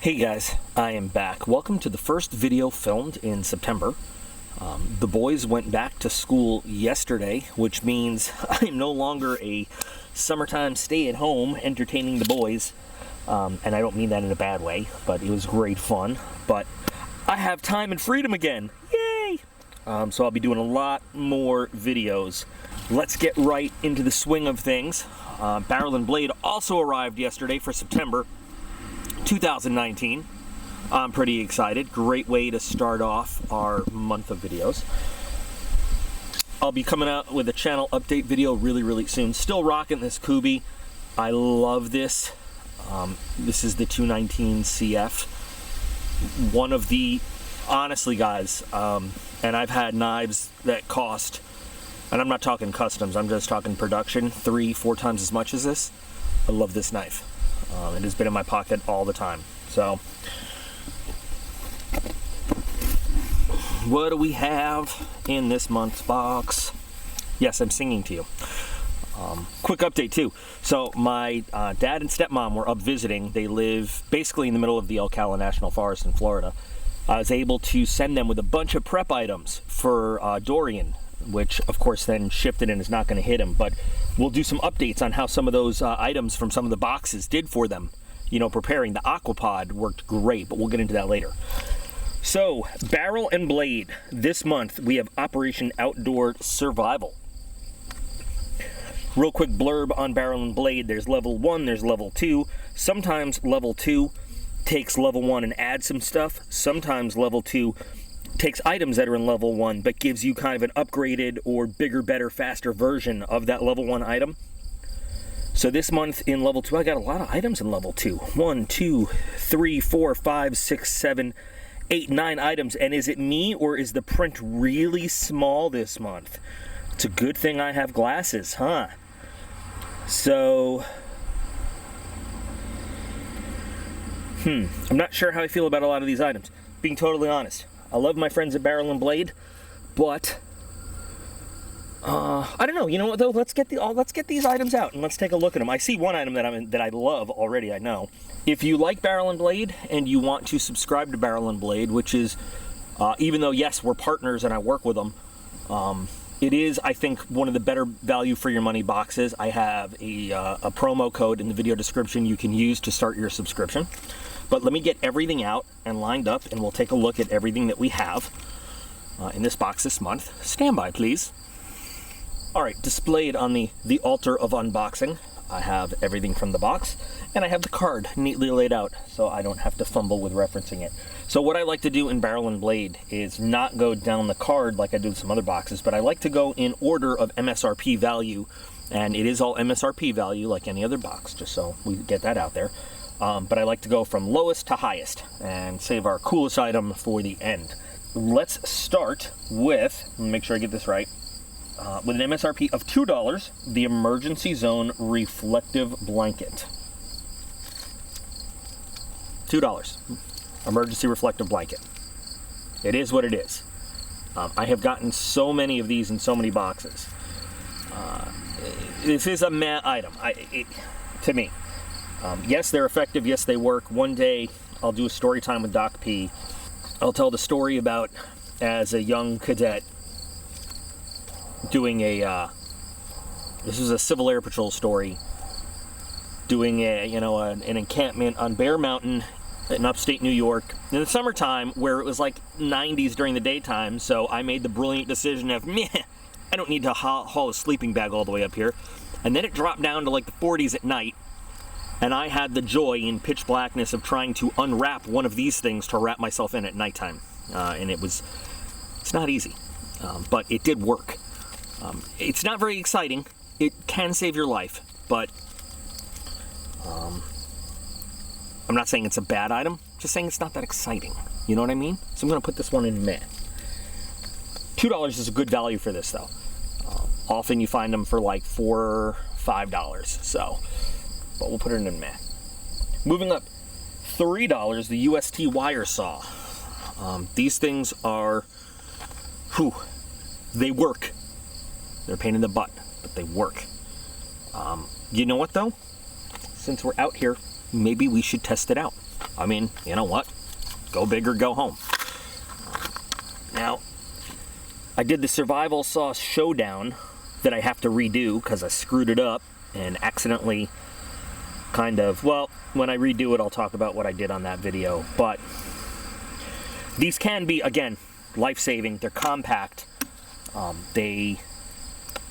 Hey guys, I am back. Welcome to the first video filmed in September. The boys went back to school yesterday, which means I am no longer a summertime stay-at-home entertaining the boys. And I don't mean that in a bad way, but it was great fun. But I have time and freedom again. Yay! So I'll be doing a lot more videos. Let's get right into the swing of things. Barrel and Blade also arrived yesterday for September 2019. I'm pretty excited. Great way to start off our month of videos. I'll be coming out with a channel update video really soon. Still rocking this Kubi. I love this. This is the 219 CF. One of the, honestly guys, and I've had knives that cost, and I'm not talking customs, I'm just talking production, 3-4 times as much as this. I love this knife. It has been in my pocket all the time. So, what do we have in this month's box? Yes, I'm singing to you. Quick update too. So my dad and stepmom were up visiting. They live basically in the middle of the Ucl National Forest in Florida. I was able to send them with a bunch of prep items for Dorian, which of course then shipped it and is not going to hit him, but we'll do some updates on how some of those items from some of the boxes did for them. You know, preparing the Aquapod worked great, but we'll get into that later. So, Barrel and Blade. This month we have Operation Outdoor Survival. Real quick blurb on Barrel and Blade. There's level 1, there's level 2. Sometimes level 2 takes level 1 and adds some stuff. Sometimes level 2 takes items that are in level 1 but gives you kind of an upgraded or bigger, better, faster version of that level 1 item. So this month in level 2, I got a lot of items in level 2. 1, 2, 3, 4, 5, 6, 7, 8, 9 items. And is it me or is the print really small this month? It's a good thing I have glasses, huh? So, I'm not sure how I feel about a lot of these items. Being totally honest. I love my friends at Barrel and Blade, but I don't know. You know what though? Let's get these items out and let's take a look at them. I see one item that I love already. I know. If you like Barrel and Blade and you want to subscribe to Barrel and Blade, which is even though yes we're partners and I work with them, it is I think one of the better value for your money boxes. I have a promo code in the video description you can use to start your subscription. But let me get everything out and lined up, and we'll take a look at everything that we have in this box this month. Stand by, please. All right, displayed on the altar of unboxing, I have everything from the box, and I have the card neatly laid out, so I don't have to fumble with referencing it. So what I like to do in Barrel and Blade is not go down the card like I do with some other boxes, but I like to go in order of MSRP value, and it is all MSRP value like any other box, just so we get that out there. But I like to go from lowest to highest and save our coolest item for the end. Let's start with, make sure I get this right, with an MSRP of $2, the Emergency Zone Reflective Blanket. $2. Emergency Reflective Blanket. It is what it is. I have gotten so many of these in so many boxes. This is a meh item, to me. Yes, they're effective. Yes, they work. One day, I'll do a story time with Doc P. I'll tell the story about as a young cadet doing this was a Civil Air Patrol story, doing an encampment on Bear Mountain in upstate New York in the summertime where it was like 90s during the daytime. So I made the brilliant decision of, meh, I don't need to haul a sleeping bag all the way up here. And then it dropped down to like the 40s at night. And I had the joy in pitch blackness of trying to unwrap one of these things to wrap myself in at nighttime. And it's not easy, but it did work. It's not very exciting. It can save your life, but I'm not saying it's a bad item, just saying it's not that exciting. You know what I mean? So I'm gonna put this one in meh. $2 is a good value for this though. Often you find them for like $4 or $5, so. But we'll put it in meh. Moving up, $3, the Ust Wire Saw. These things are, they work. They're a pain in the butt, but they work. You know what though? Since we're out here, maybe we should test it out. I mean, you know what? Go big or go home. Now, I did the Survival Saw Showdown that I have to redo because I screwed it up and accidentally kind of, well, when I redo it, I'll talk about what I did on that video. But these can be, again, life-saving. They're compact. They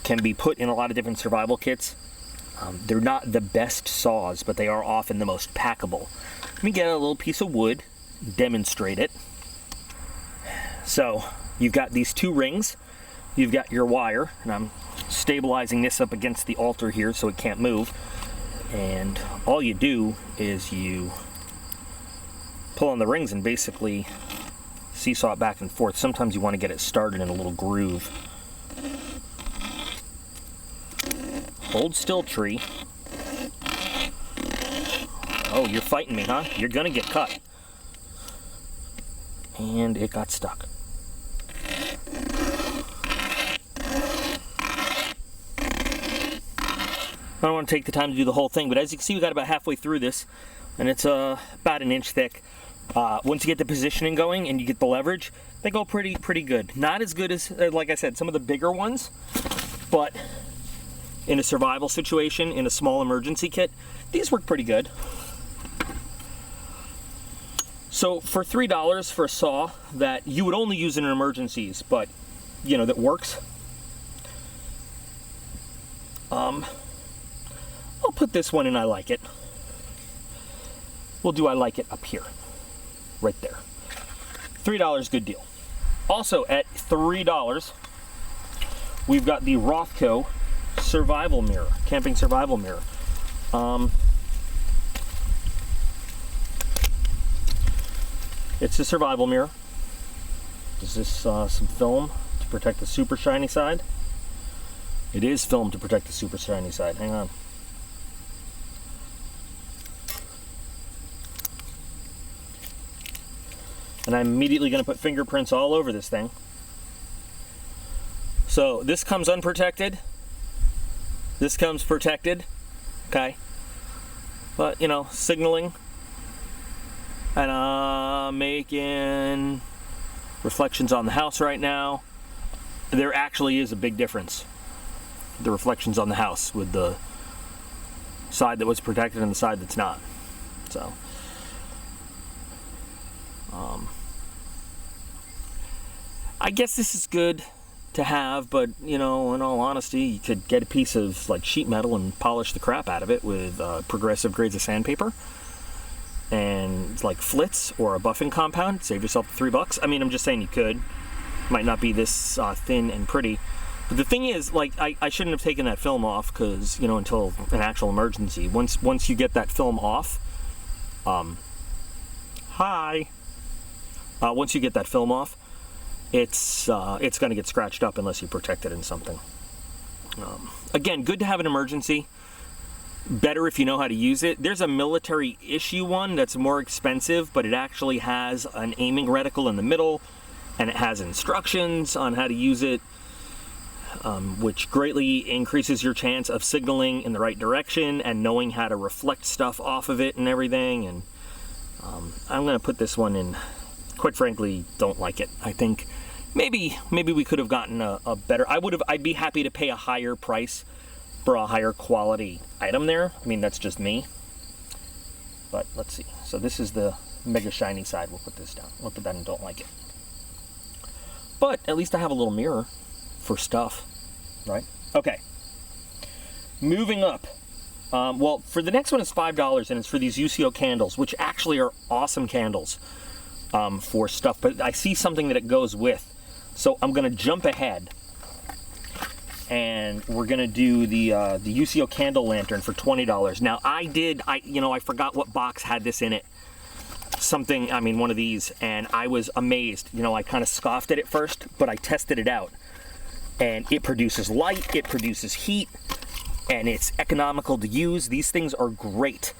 can be put in a lot of different survival kits. They're not the best saws, but they are often the most packable. Let me get a little piece of wood, demonstrate it. So, you've got these two rings. You've got your wire, and I'm stabilizing this up against the altar here so it can't move. And all you do is you pull on the rings and basically seesaw it back and forth. Sometimes you want to get it started in a little groove. Hold still, tree. Oh, you're fighting me, huh? You're gonna get cut. And it got stuck. I don't want to take the time to do the whole thing, but as you can see, we got about halfway through this, and it's about an inch thick. Once you get the positioning going and you get the leverage, they go pretty good. Not as good as, like I said, some of the bigger ones, but in a survival situation, in a small emergency kit, these work pretty good. So for $3 for a saw that you would only use in emergencies, but you know, that works, I'll put this one in I like it. We'll do I like it up here. Right there. $3, good deal. Also at $3, we've got the Rothko survival mirror, camping survival mirror. It's a survival mirror. Is this some film to protect the super shiny side? It is film to protect the super shiny side. Hang on. And I'm immediately going to put fingerprints all over this thing. So this comes unprotected. This comes protected. Okay. But, you know, signaling. And I'm making reflections on the house right now. There actually is a big difference. The reflections on the house with the side that was protected and the side that's not. So, I guess this is good to have, but you know, in all honesty, you could get a piece of like sheet metal and polish the crap out of it with progressive grades of sandpaper and like flitz or a buffing compound. Save yourself $3. I mean, I'm just saying you could. Might not be this thin and pretty. But the thing is, like, I shouldn't have taken that film off because, you know, until an actual emergency. Once you get that film off, once you get that film off, it's going to get scratched up unless you protect it in something. Again, good to have an emergency. Better if you know how to use it. There's a military issue one that's more expensive, but it actually has an aiming reticle in the middle, and it has instructions on how to use it, which greatly increases your chance of signaling in the right direction and knowing how to reflect stuff off of it and everything. And I'm going to put this one in. Quite frankly, don't like it. I think maybe we could have gotten a better. I'd be happy to pay a higher price for a higher quality item there. I mean, that's just me. But let's see. So this is the mega shiny side. We'll put this down. We'll put that in don't like it. But at least I have a little mirror for stuff, right? Okay. Moving up. Well, for the next one is $5, and it's for these Ucl candles, which actually are awesome candles. For stuff, but I see something that it goes with, so I'm gonna jump ahead and we're gonna do the Ucl Candle Lantern for $20. Now I forgot what box had this in it, one of these, and I was amazed. You know, I kind of scoffed at it first, but I tested it out, and it produces light, it produces heat, and it's economical to use. These things are great,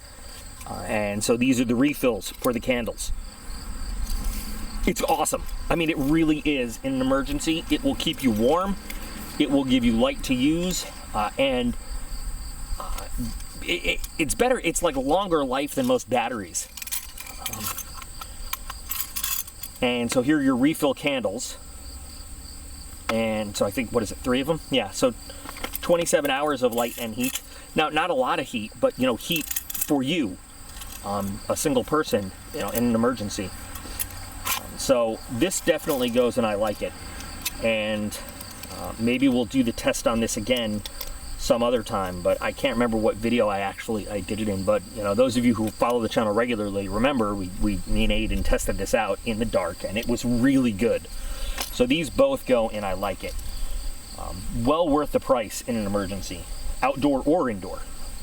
and so these are the refills for the candles. It's awesome. I mean, it really is. In an emergency, it will keep you warm, it will give you light to use, and it's better. It's like longer life than most batteries. And so here are your refill candles. And so I think, what is it, 3 of them? Yeah, so 27 hours of light and heat. Now, not a lot of heat, but, you know, heat for you, a single person, you know, in an emergency. So this definitely goes, and I like it. And maybe we'll do the test on this again some other time, but I can't remember what video I did it in. But, you know, those of you who follow the channel regularly remember me and Aiden tested this out in the dark, and it was really good. So these both go, and I like it. Well worth the price in an emergency, outdoor or indoor.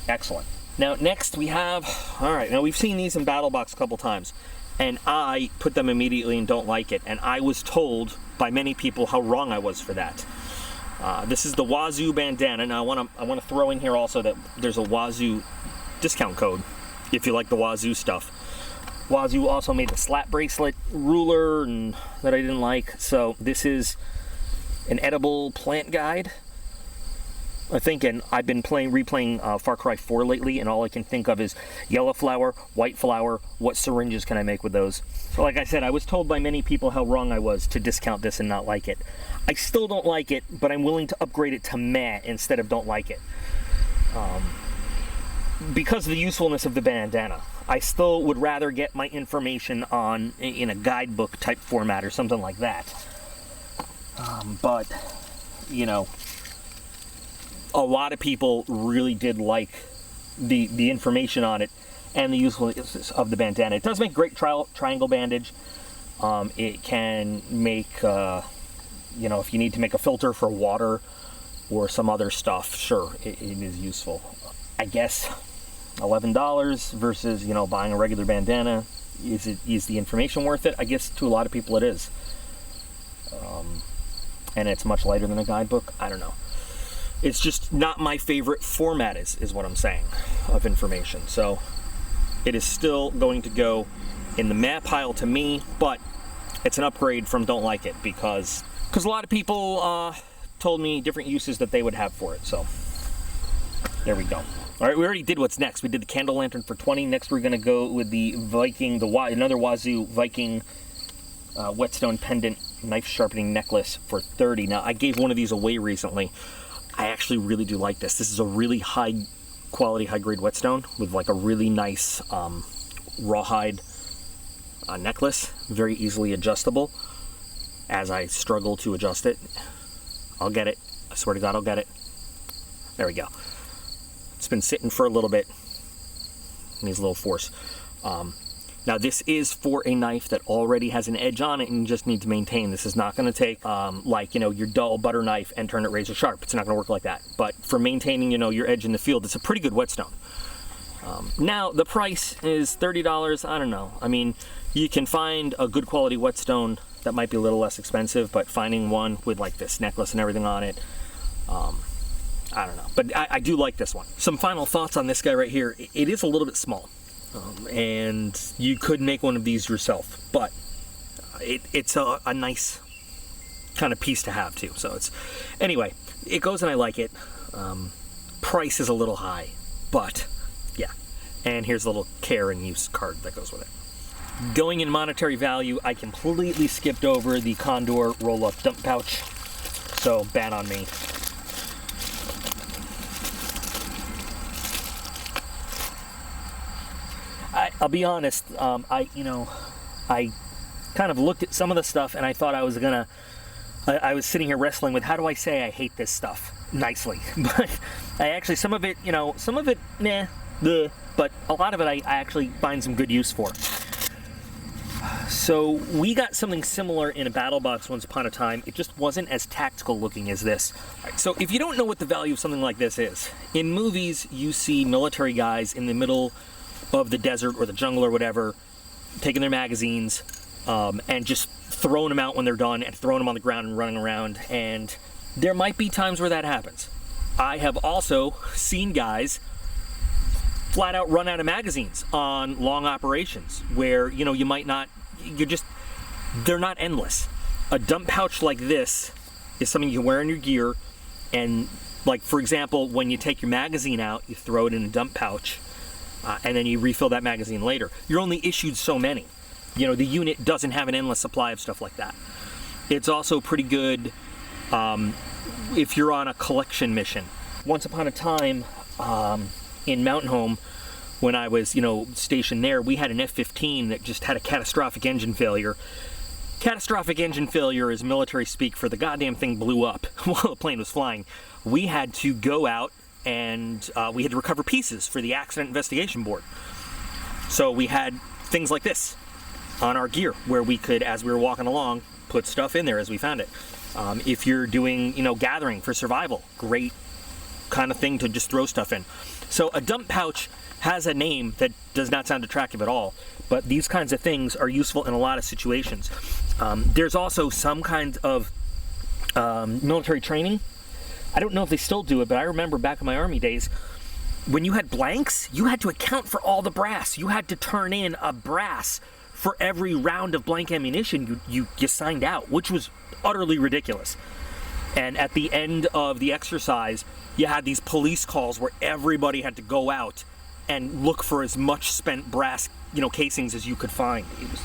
Excellent. Now next we have, all right, now we've seen these in Battle Box a couple times, and I put them immediately and don't like it, and I was told by many people how wrong I was for that. This is the Wazoo Bandana. Now I want to throw in here also that there's a Wazoo discount code if you like the Wazoo stuff. Wazoo also made the slap bracelet ruler and that I didn't like. So this is an edible plant guide, I think, and I've been replaying Far Cry 4 lately, and all I can think of is yellow flower, white flower, what syringes can I make with those? So like I said, I was told by many people how wrong I was to discount this and not like it. I still don't like it, but I'm willing to upgrade it to meh instead of don't like it. Because of the usefulness of the bandana. I still would rather get my information in a guidebook type format or something like that. But, you know, a lot of people really did like the information on it and the usefulness of the bandana. It does make great triangle bandage. It can make, you know, if you need to make a filter for water or some other stuff, sure, it is useful. I guess $11 versus, you know, buying a regular bandana. Is the information worth it? I guess to a lot of people it is. And it's much lighter than a guidebook. I don't know. It's just not my favorite format is what I'm saying, of information. So it is still going to go in the meh pile to me, but it's an upgrade from don't like it because a lot of people told me different uses that they would have for it. So there we go. All right, we already did what's next. We did the candle lantern for 20. Next, we're going to go with the Viking, another Wazoo Viking Whetstone pendant knife sharpening necklace for 30. Now, I gave one of these away recently. I actually really do like this. This is a really high quality, high grade whetstone with like a really nice rawhide necklace, very easily adjustable. As I struggle to adjust it, I'll get it. I swear to God, I'll get it. There we go. It's been sitting for a little bit. Needs a little force. Now this is for a knife that already has an edge on it and you just need to maintain. This is not going to take like, you know, your dull butter knife and turn it razor sharp. It's not going to work like that. But for maintaining, you know, your edge in the field, it's a pretty good whetstone. Now the price is $30. I don't know. I mean, you can find a good quality whetstone that might be a little less expensive, but finding one with like this necklace and everything on it, I don't know. But I do like this one. Some final thoughts on this guy right here. It is a little bit small. And you could make one of these yourself, but it's a nice kind of piece to have too. So it's, anyway, it goes and I like it. Price is a little high, but yeah. And here's a little care and use card that goes with it. Going in monetary value, I completely skipped over the Condor roll-up dump pouch, so bad on me. I'll be honest, I kind of looked at some of the stuff and I thought I was gonna, I was sitting here wrestling with how do I say I hate this stuff nicely, but I actually, some of it, nah, but a lot of it I actually find some good use for. So we got something similar in a battle box once upon a time. It just wasn't as tactical looking as this. So if you don't know what the value of something like this is, in movies you see military guys in the middle of the desert or the jungle or whatever, taking their magazines and just throwing them out when they're done and throwing them on the ground and running around. And there might be times where that happens. I have also seen guys flat out run out of magazines on long operations where, you know, you might not, they're not endless. A dump pouch like this is something you wear in your gear, and like, for example, when you take your magazine out, you throw it in a dump pouch. and then you refill that magazine later. You're only issued so many. You know, the unit doesn't have an endless supply of stuff like that. It's also pretty good if you're on a collection mission. Once upon a time in Mountain Home, when I was, you know, stationed there, we had an F-15 that just had a catastrophic engine failure. Catastrophic engine failure is military speak for the goddamn thing blew up while the plane was flying. We had to go out and we had to recover pieces for the Accident Investigation Board. So we had things like this on our gear where we could, as we were walking along, put stuff in there as we found it. If you're doing, you know, gathering for survival, great kind of thing to just throw stuff in. So a dump pouch has a name that does not sound attractive at all, but these kinds of things are useful in a lot of situations. There's also some kind of military training. I don't know if they still do it, but I remember back in my Army days, when you had blanks, you had to account for all the brass. You had to turn in a brass for every round of blank ammunition you signed out, which was utterly ridiculous. And at the end of the exercise, you had these police calls where everybody had to go out and look for as much spent brass, you know, casings as you could find. It was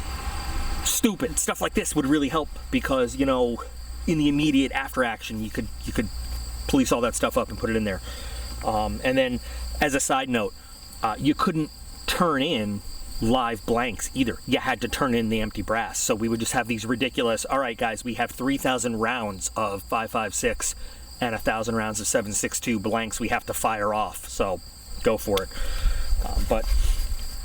stupid. Stuff like this would really help because, you know, in the immediate after action, you could police all that stuff up and put it in there. And then, as a side note, you couldn't turn in live blanks either. You had to turn in the empty brass. So we would just have these ridiculous, all right guys, we have 3,000 rounds of 5.56 and 1,000 rounds of 7.62 blanks we have to fire off. So go for it. But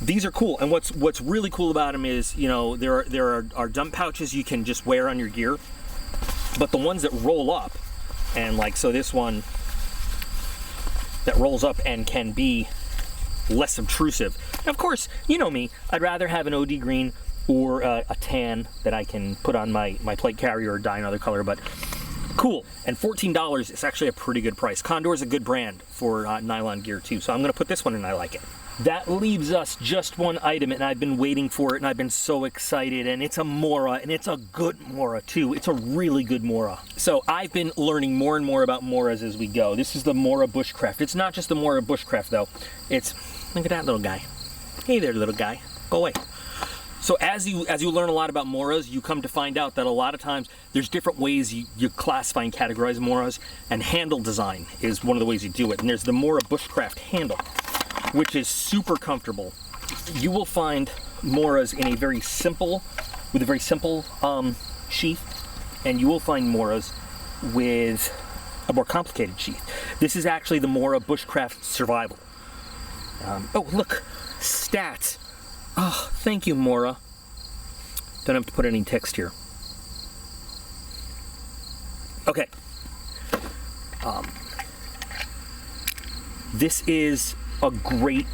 these are cool. And what's really cool about them is, you know, there are dump pouches you can just wear on your gear, but the ones that roll up, and like, so this one that rolls up and can be less obtrusive. And of course, you know me, I'd rather have an OD green or a tan that I can put on my plate carrier or dye another color, but cool. And $14 is actually a pretty good price. Condor is a good brand for nylon gear too, so I'm gonna put this one in, I like it. That leaves us just one item, and I've been waiting for it, and I've been so excited, and it's a Mora, and it's a good Mora too. It's a really good Mora. So I've been learning more and more about Moras as we go. This is the Mora Bushcraft. It's not just the Mora Bushcraft though. It's, look at that little guy. Hey there, little guy, go away. So as you learn a lot about Moras, you come to find out that a lot of times there's different ways you classify and categorize Moras, and handle design is one of the ways you do it. And there's the Mora Bushcraft Handle, which is super comfortable. You will find Moras in a very simple, with a very simple sheath, and you will find Moras with a more complicated sheath. This is actually the Mora Bushcraft Survival. Oh, look, stats. Oh, thank you, Mora. Don't have to put any text here. Okay. This is a great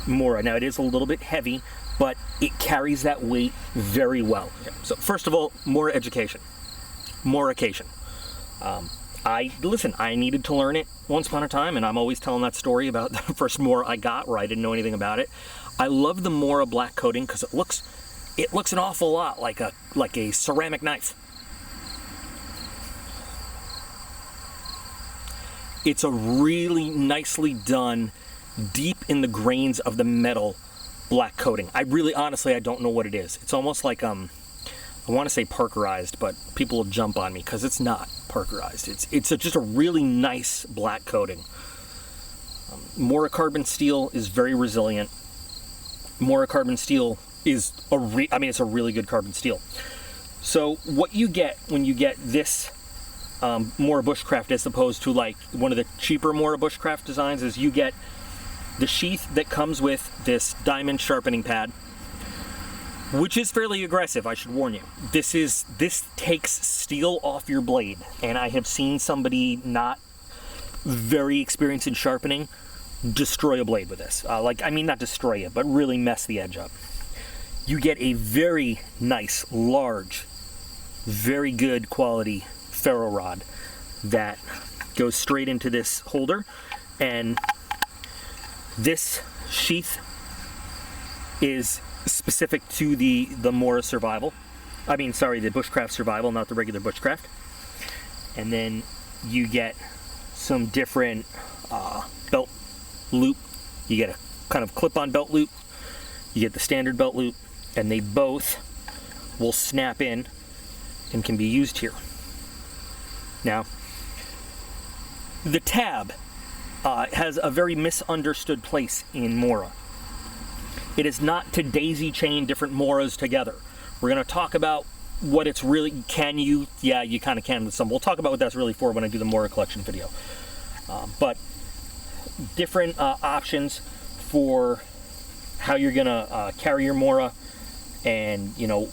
Mora. Now, it is a little bit heavy, but it carries that weight very well. So, first of all, Mora education. Moracation. I needed to learn it once upon a time, and I'm always telling that story about the first Mora I got where I didn't know anything about it. I love the Mora black coating because it looks an awful lot like a ceramic knife. It's a really nicely done, deep in the grains of the metal black coating. Honestly, I don't know what it is. It's almost like, I want to say parkerized, but people will jump on me because it's not parkerized. It's just a really nice black coating. Mora carbon steel is very resilient. Mora carbon steel is it's a really good carbon steel. So what you get when you get this Mora Bushcraft as opposed to like one of the cheaper Mora Bushcraft designs is you get the sheath that comes with this diamond sharpening pad, which is fairly aggressive, I should warn you. This takes steel off your blade, and I have seen somebody not very experienced in sharpening destroy a blade with this. Not destroy it, but really mess the edge up. You get a very nice, large, very good quality ferro rod that goes straight into this holder, and this sheath is specific to the Mora Survival. The Bushcraft Survival, not the regular Bushcraft. And then you get some different belt loop. You get a kind of clip-on belt loop, you get the standard belt loop, and they both will snap in and can be used here. Now, the tab has a very misunderstood place in Mora. It is not to daisy chain different Moras together. We're going to talk about what it's really, yeah, you kind of can with some. We'll talk about what that's really for when I do the Mora collection video. But different options for how you're going to carry your Mora, and you know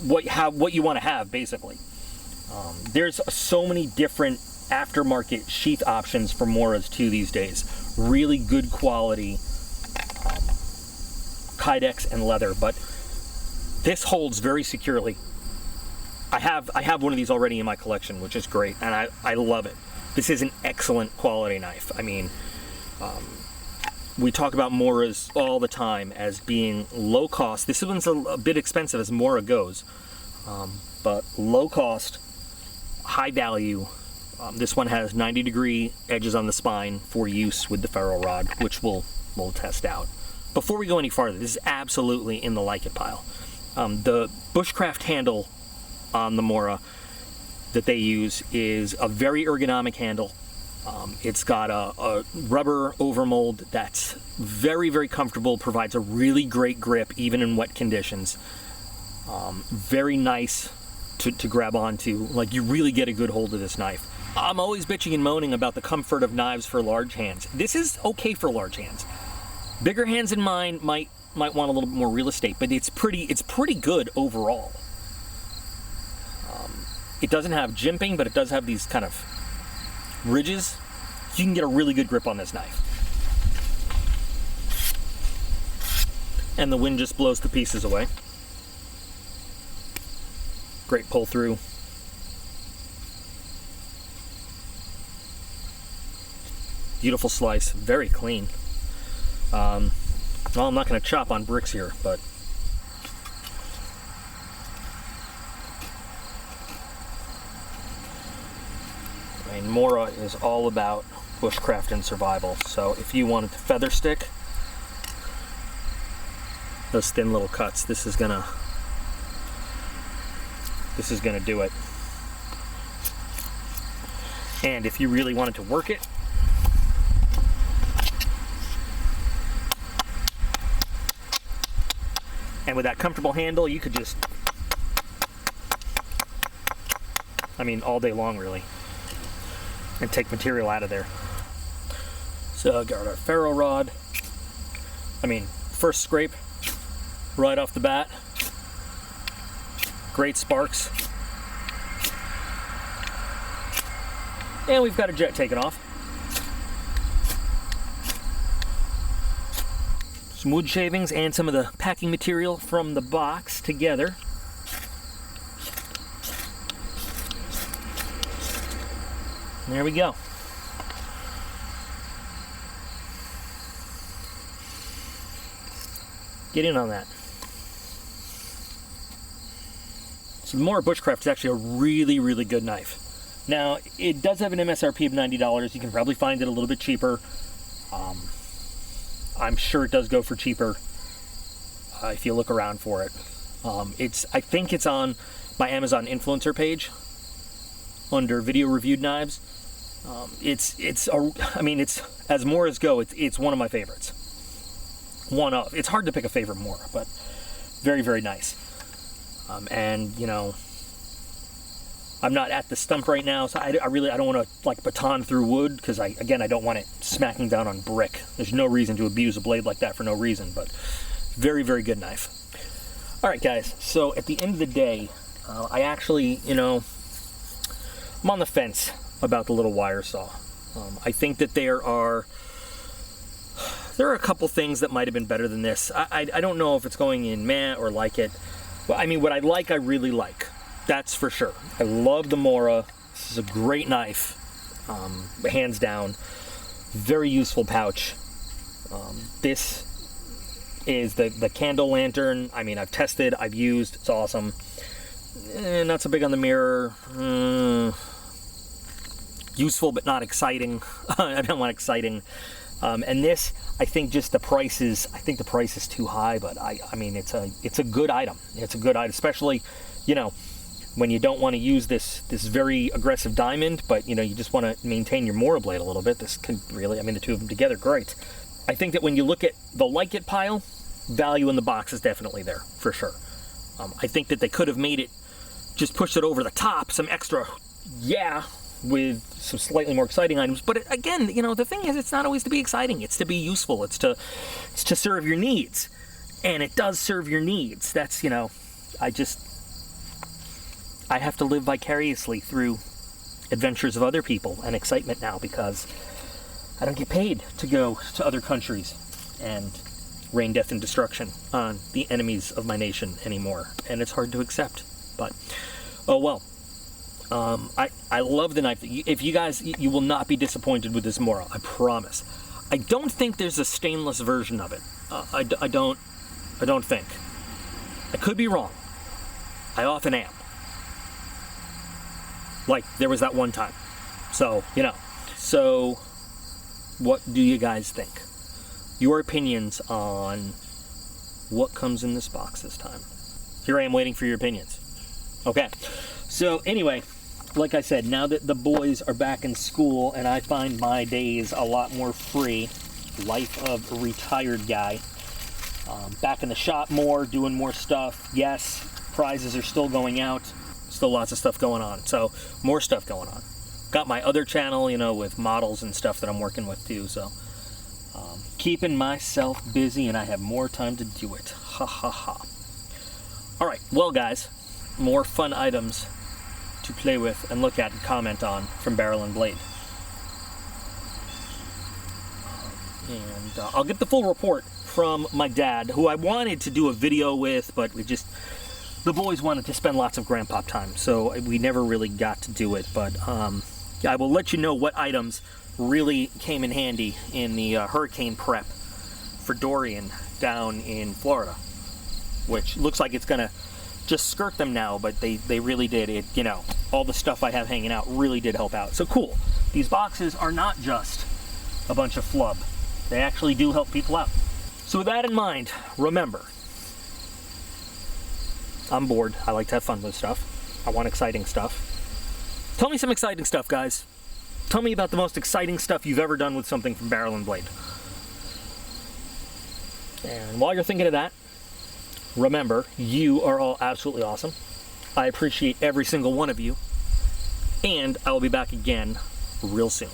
what you want to have basically. There's so many different aftermarket sheath options for Moras too these days. Really good quality Kydex and leather, but this holds very securely. I have one of these already in my collection, which is great, and I love it. This is an excellent quality knife. I mean, we talk about Moras all the time as being low cost. This one's a bit expensive as Mora goes, but low cost, high value. This one has 90-degree edges on the spine for use with the ferro rod, which we'll test out. Before we go any farther, this is absolutely in the like it pile. The Bushcraft handle on the Mora that they use is a very ergonomic handle. It's got a rubber overmold that's very, very comfortable, provides a really great grip even in wet conditions. Very nice to grab onto. Like, you really get a good hold of this knife. I'm always bitching and moaning about the comfort of knives for large hands. This is okay for large hands. Bigger hands than mine might want a little bit more real estate, but it's pretty good overall. It doesn't have jimping, but it does have these kind of ridges. You can get a really good grip on this knife. And the wind just blows the pieces away. Great pull through. Beautiful slice, very clean. Well, I'm not going to chop on bricks here, but I mean, Mora is all about bushcraft and survival. So if you wanted to feather stick those thin little cuts, this is gonna do it. And if you really wanted to work it, and with that comfortable handle, you could just, I mean, all day long really, and take material out of there. So got our ferro rod. I mean, first scrape right off the bat. Great sparks. And we've got a jet taken off. Some wood shavings and some of the packing material from the box together. There we go. Get in on that. So the Mora Bushcraft is actually a really, really good knife. Now, it does have an MSRP of $90. You can probably find it a little bit cheaper. I'm sure it does go for cheaper if you look around for it. I think it's on my Amazon influencer page under video reviewed knives. I mean, as Moras go, it's one of my favorites. It's hard to pick a favorite Mora, but very, very nice. And you know, I'm not at the stump right now, so I don't want to like baton through wood, because I don't want it smacking down on brick. There's no reason to abuse a blade like that for no reason, but very, very good knife. All right, guys. So at the end of the day, I actually, you know, I'm on the fence about the little wire saw. I think that there are a couple things that might have been better than this. I don't know if it's going in meh or like it. Well, I mean, what I really like. That's for sure. I love the Mora. This is a great knife, hands down. Very useful pouch. This is the Candle Lantern. I mean, I've tested, I've used, it's awesome. Not so big on the mirror. Useful but not exciting. I don't want exciting. And this, I think just the price is too high, but I mean, it's a good item. It's a good item, especially, you know, when you don't want to use this very aggressive diamond, but you know, you just want to maintain your Mora blade a little bit. This could really, I mean, the two of them together, great. I think that when you look at the like it pile, value in the box is definitely there, for sure. I think that they could have made it, just pushed it over the top, some extra, yeah, with some slightly more exciting items. But again, you know, the thing is, it's not always to be exciting. It's to be useful. It's to serve your needs. And it does serve your needs. That's, you know, I have to live vicariously through adventures of other people and excitement now, because I don't get paid to go to other countries and rain death and destruction on the enemies of my nation anymore. And it's hard to accept, but oh well. I love the knife. If you guys, you will not be disappointed with this Mora, I promise. I don't think there's a stainless version of it. I don't think. I could be wrong. I often am. Like, there was that one time. So, you know. So, what do you guys think? Your opinions on what comes in this box this time. Here I am waiting for your opinions. Okay. So, anyway, like I said, now that the boys are back in school and I find my days a lot more free, life of a retired guy, back in the shop more, doing more stuff. Yes, prizes are still going out. Still lots of stuff going on. So, more stuff going on. Got my other channel, you know, with models and stuff that I'm working with too. So, keeping myself busy, and I have more time to do it. Ha ha ha. Alright, well guys, more fun items to play with and look at and comment on from Barrel and Blade. And I'll get the full report from my dad, who I wanted to do a video with, but the boys wanted to spend lots of grandpop time, so we never really got to do it. But I will let you know what items really came in handy in the hurricane prep for Dorian down in Florida, which looks like it's gonna just skirt them now, but they really did it. You know, all the stuff I have hanging out really did help out. So cool. These boxes are not just a bunch of flub. They actually do help people out. So with that in mind, remember, I'm bored. I like to have fun with stuff. I want exciting stuff. Tell me some exciting stuff, guys. Tell me about the most exciting stuff you've ever done with something from Barrel and Blade. And while you're thinking of that, remember, you are all absolutely awesome. I appreciate every single one of you. And I will be back again real soon.